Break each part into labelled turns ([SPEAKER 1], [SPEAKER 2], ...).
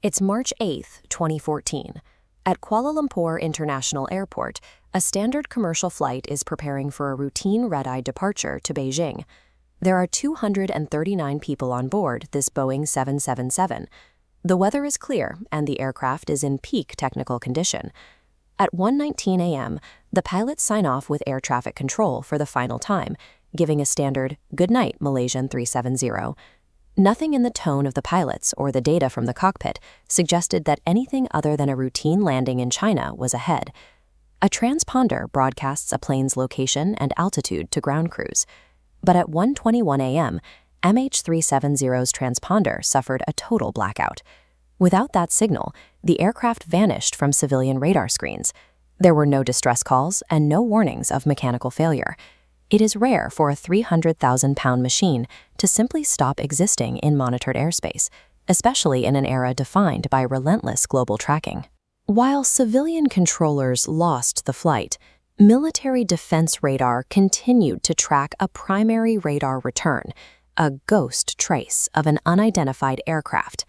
[SPEAKER 1] It's March 8, 2014. At Kuala Lumpur International Airport, a standard commercial flight is preparing for a routine red-eye departure to Beijing. There are 239 people on board this Boeing 777. The weather is clear and the aircraft is in peak technical condition. At 1:19 a.m., the pilots sign off with air traffic control for the final time, giving a standard "Good night, Malaysian 370." Nothing in the tone of the pilots or the data from the cockpit suggested that anything other than a routine landing in China was ahead. A transponder broadcasts a plane's location and altitude to ground crews. But at 1:21 a.m., MH370's transponder suffered a total blackout. Without that signal, the aircraft vanished from civilian radar screens. There were no distress calls and no warnings of mechanical failure. It is rare for a 300,000-pound machine to simply stop existing in monitored airspace, especially in an era defined by relentless global tracking. While civilian controllers lost the flight, military defense radar continued to track a primary radar return, a ghost trace of an unidentified aircraft.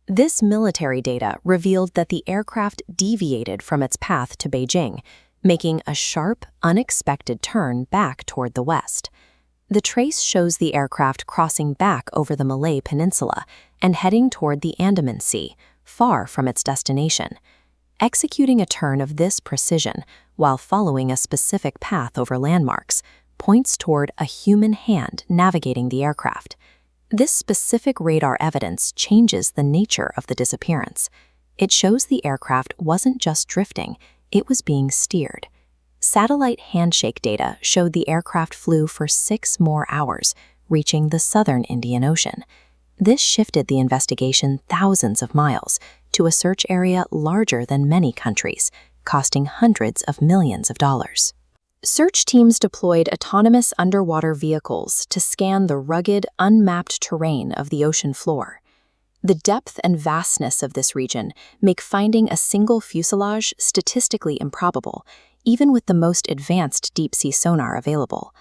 [SPEAKER 1] This military data revealed that the aircraft deviated from its path to Beijing, making a sharp, unexpected turn back toward the west. The trace shows the aircraft crossing back over the Malay Peninsula and heading toward the Andaman Sea, far from its destination. Executing a turn of this precision while following a specific path over landmarks points toward a human hand navigating the aircraft. This specific radar evidence changes the nature of the disappearance. It shows the aircraft wasn't just drifting, it was being steered. Satellite handshake data showed the aircraft flew for 6 more hours, reaching the southern Indian Ocean. This shifted the investigation thousands of miles to a search area larger than many countries, costing hundreds of millions of dollars. Search teams deployed autonomous underwater vehicles to scan the rugged, unmapped terrain of the ocean floor. The depth and vastness of this region make finding a single fuselage statistically improbable, even with the most advanced deep-sea sonar available.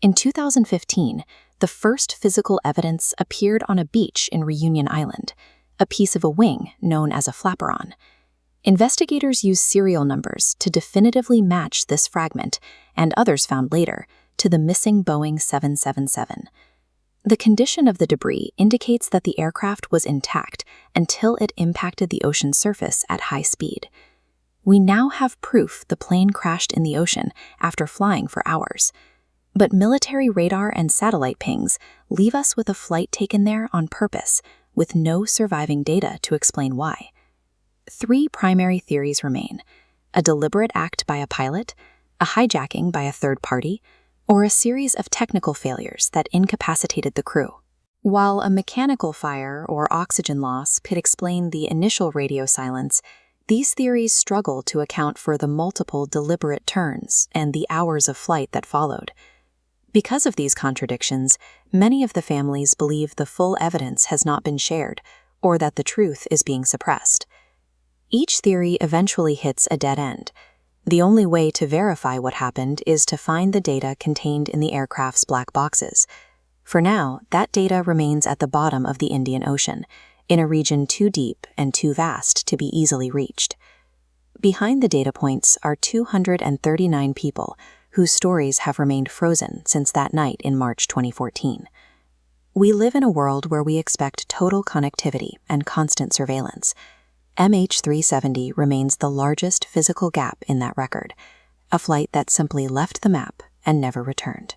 [SPEAKER 1] In 2015, the first physical evidence appeared on a beach in Reunion Island, a piece of a wing known as a flaperon. Investigators used serial numbers to definitively match this fragment, and others found later, to the missing Boeing 777. The condition of the debris indicates that the aircraft was intact until it impacted the ocean surface at high speed. We now have proof the plane crashed in the ocean after flying for hours. But military radar and satellite pings leave us with a flight taken there on purpose, with no surviving data to explain why. 3 primary theories remain: a deliberate act by a pilot, a hijacking by a third party, or a series of technical failures that incapacitated the crew. While a mechanical fire or oxygen loss could explain the initial radio silence, these theories struggle to account for the multiple deliberate turns and the hours of flight that followed. Because of these contradictions, many of the families believe the full evidence has not been shared, or that the truth is being suppressed. Each theory eventually hits a dead end. The only way to verify what happened is to find the data contained in the aircraft's black boxes. For now, that data remains at the bottom of the Indian Ocean, in a region too deep and too vast to be easily reached. Behind the data points are 239 people whose stories have remained frozen since that night in March 2014. We live in a world where we expect total connectivity and constant surveillance. MH370 remains the largest physical gap in that record, a flight that simply left the map and never returned.